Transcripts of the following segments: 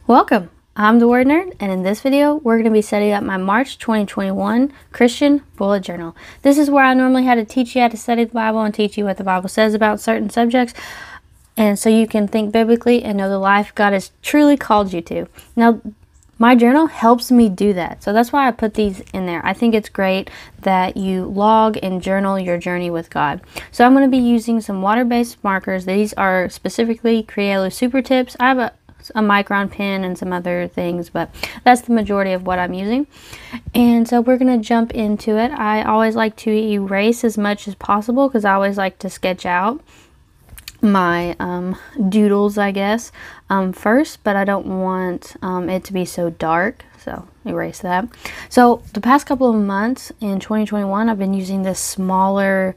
Welcome! I'm the Word Nerd, and in this video, we're going to be setting up my March 2021 Christian bullet journal. This is where I normally had to teach you how to study the Bible and teach you what the Bible says about certain subjects, and so you can think biblically and know the life God has truly called you to. Now, my journal helps me do that, so that's why I put these in there. I think it's great that you log and journal your journey with God. So I'm going to be using some water-based markers. These are specifically Crayola Super Tips. I have a micron pen and some other things, but that's the majority of what I'm using. And so we're going to jump into it. I always like to erase as much as possible because I always like to sketch out my doodles, I guess, first, but I don't want it to be so dark, so erase that. So the past couple of months in 2021, I've been using this smaller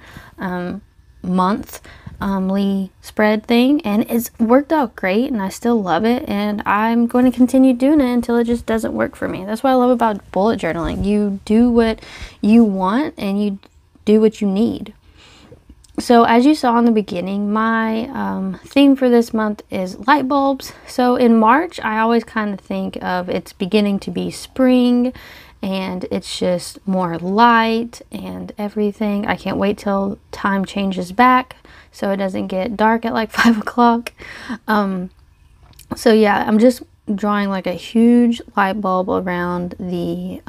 monthly spread thing, and it's worked out great, and I still love it, and I'm going to continue doing it until it just doesn't work for me. That's what I love about bullet journaling. You do what you want and you do what you need. So as you saw in the beginning, my theme for this month is light bulbs. So in March, I always kind of think of it's beginning to be spring and it's just more light and everything. I can't wait till time changes back so it doesn't get dark at like 5 o'clock. So yeah, I'm just drawing like a huge light bulb around the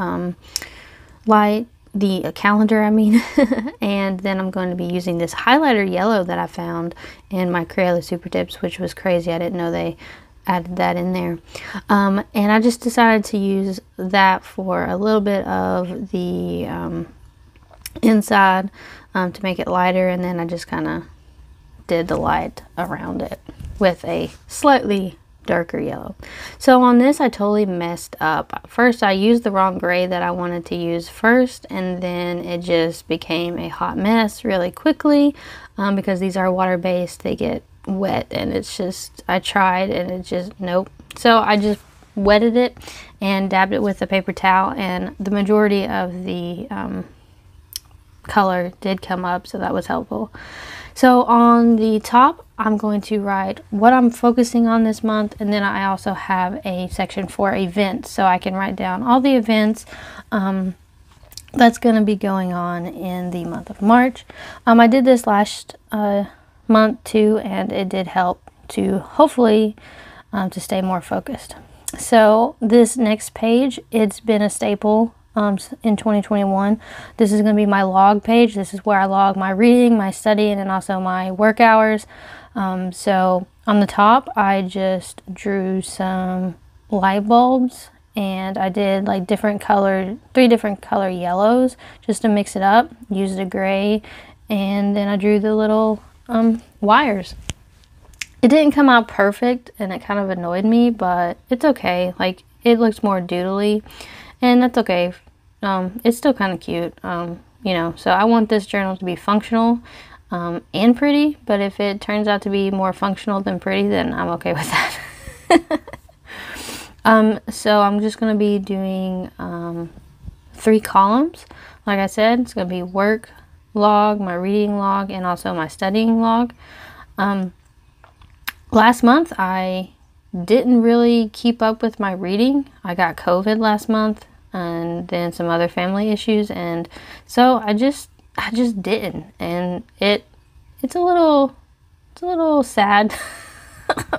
calendar, I mean. And then I'm going to be using this highlighter yellow that I found in my Crayola Super Tips, which was crazy. I didn't know they added that in there. And I just decided to use that for a little bit of the inside to make it lighter, and then I just kind of did the light around it with a slightly darker yellow. So on this, I totally messed up. First, I used the wrong gray that I wanted to use first, and then it just became a hot mess really quickly because these are water-based. They get wet, and it's just, I tried and it just, nope. So I just wetted it and dabbed it with a paper towel, and the majority of the color did come up, so that was helpful. So on the top, I'm going to write what I'm focusing on this month, and then I also have a section for events, so I can write down all the events that's going to be going on in the month of March. I did this last month too, and it did help to hopefully to stay more focused. So this next page, it's been a staple in 2021. This is going to be my log page. This is where I log my reading, my studying, and also my work hours. So on the top, I just drew some light bulbs, and I did like 3 different color yellows just to mix it up. Used a gray, and then I drew the little wires. It didn't come out perfect, and it kind of annoyed me, but it's okay. Like, it looks more doodly, and that's okay. It's still kind of cute, you know, so I want this journal to be functional and pretty, but if it turns out to be more functional than pretty, then I'm okay with that. So I'm just going to be doing 3 columns. Like I said, it's going to be work log, my reading log, and also my studying log. Last month, I didn't really keep up with my reading. I got COVID last month, and then some other family issues, and so I just didn't, and it's a little sad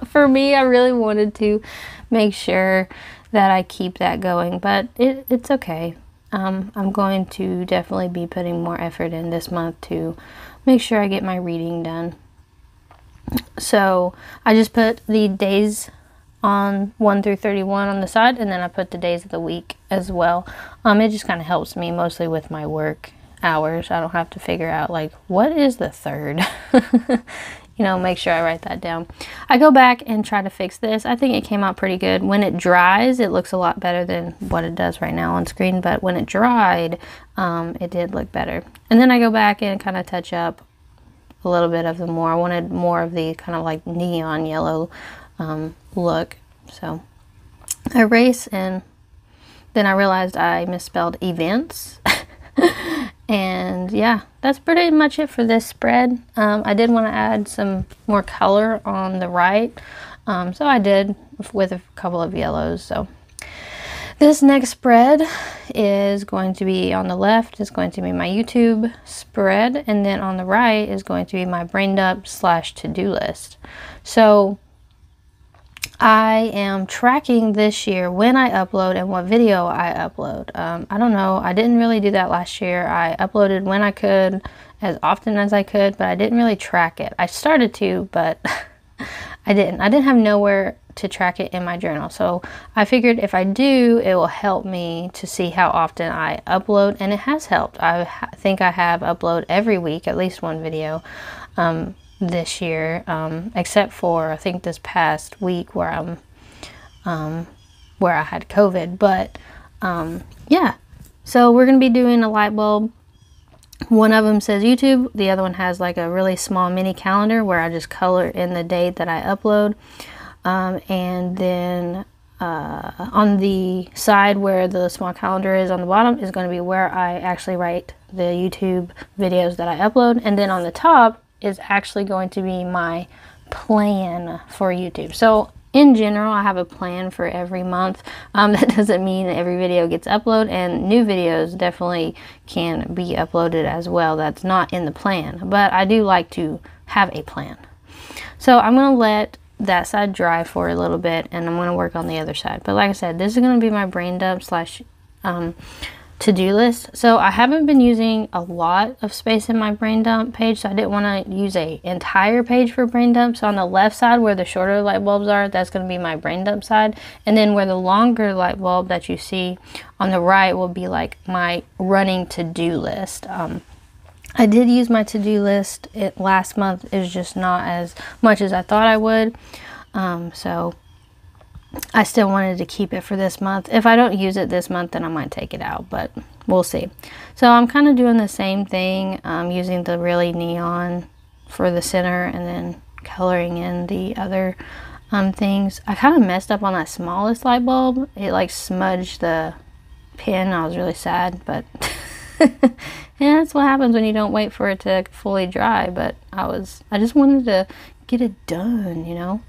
for me. I really wanted to make sure that I keep that going, but it's okay. I'm going to definitely be putting more effort in this month to make sure I get my reading done. So I just put the days on 1 through 31 on the side, and then I put the days of the week as well. It just kind of helps me mostly with my work hours. I don't have to figure out like what is the 3rd. You know, make sure I write that down. I go back and try to fix this. I think it came out pretty good. When it dries, it looks a lot better than what it does right now on screen, but when it dried, it did look better. And then I go back and kind of touch up a little bit of the more. I wanted more of the kind of like neon yellow look, so I erase, and then I realized I misspelled events. And yeah, that's pretty much it for this spread. I did want to add some more color on the right, so I did. with a couple of yellows. So this next spread is going to be on the left is going to be my YouTube spread, and then on the right is going to be my brain dump / to-do list. So I am tracking this year when I upload and what video I upload. I don't know, I didn't really do that last year. I uploaded when I could, as often as I could, but I didn't really track it. I started to, but I didn't have nowhere to track it in my journal. So I figured if I do, it will help me to see how often I upload, and it has helped. I think I have uploaded every week at least one video this year, except for I think this past week where I had COVID. But yeah, so we're gonna be doing a light bulb. One of them says YouTube, the other one has like a really small mini calendar where I just color in the date that I upload. And then on the side where the small calendar is on the bottom is going to be where I actually write the YouTube videos that I upload. And then on the top is actually going to be my plan for YouTube. So in general, I have a plan for every month. That doesn't mean that every video gets uploaded, and new videos definitely can be uploaded as well. That's not in the plan, but I do like to have a plan. So I'm going to let that side dry for a little bit, and I'm going to work on the other side. But like I said, this is going to be my brain dump / to-do list. So I haven't been using a lot of space in my brain dump page, so I didn't want to use a entire page for brain dump. So on the left side where the shorter light bulbs are, that's going to be my brain dump side, and then where the longer light bulb that you see on the right will be like my running to-do list. I did use my to-do list last month. It was just not as much as I thought I would, so I still wanted to keep it for this month. If I don't use it this month, then I might take it out, but we'll see. So I'm kind of doing the same thing, using the really neon for the center and then coloring in the other things. I kind of messed up on that smallest light bulb. It like smudged the pin. I was really sad, but yeah, that's what happens when you don't wait for it to fully dry. But I just wanted to get it done, you know.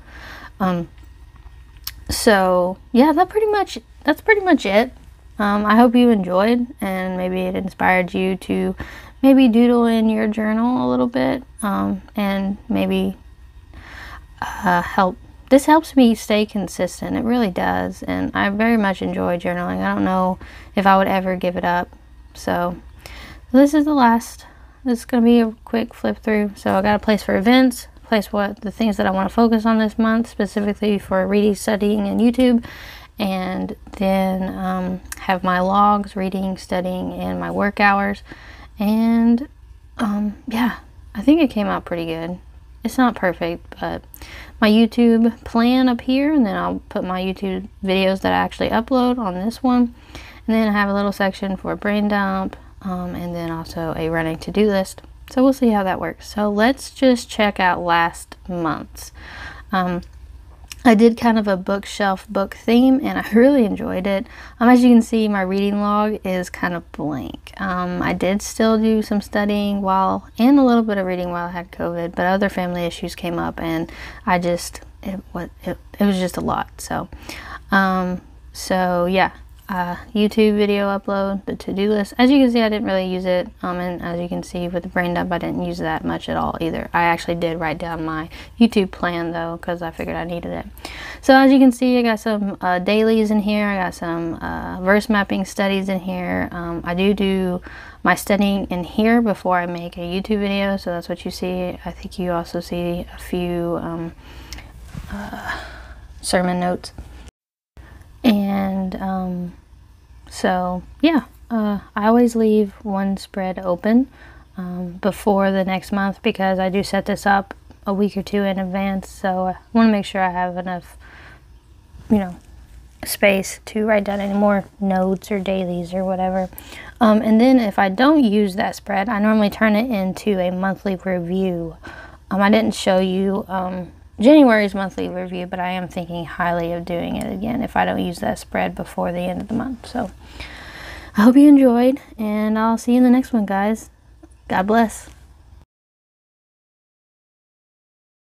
So yeah, that's pretty much it. I hope you enjoyed, and maybe it inspired you to maybe doodle in your journal a little bit, and maybe this helps me stay consistent. It really does, and I very much enjoy journaling. I don't know if I would ever give it up. So this is the last. This is gonna be a quick flip through. So I got a place for events, the things that I want to focus on this month, specifically for reading, studying, and YouTube, and then have my logs, reading, studying, and my work hours. And yeah, I think it came out pretty good. It's not perfect, but my YouTube plan up here, and then I'll put my YouTube videos that I actually upload on this one, and then I have a little section for brain dump, and then also a running to-do list. So we'll see how that works. So let's just check out last month's. I did kind of a bookshelf book theme, and I really enjoyed it. As you can see, my reading log is kind of blank. I did still do some studying and a little bit of reading while I had COVID, but other family issues came up, and it was just a lot. So yeah. YouTube video upload, the to-do list. As you can see, I didn't really use it, and as you can see with the brain dump, I didn't use that much at all either. I actually did write down my YouTube plan though, because I figured I needed it. So as you can see, I got some dailies in here. I got some verse mapping studies in here. I do my studying in here before I make a YouTube video, so that's what you see. I think you also see a few sermon notes. And so yeah, I always leave one spread open before the next month, because I do set this up a week or two in advance, so I want to make sure I have enough, you know, space to write down any more notes or dailies or whatever. And then if I don't use that spread, I normally turn it into a monthly review. I didn't show you January's monthly review, but I am thinking highly of doing it again if I don't use that spread before the end of the month. So I hope you enjoyed, and I'll see you in the next one, guys. God bless.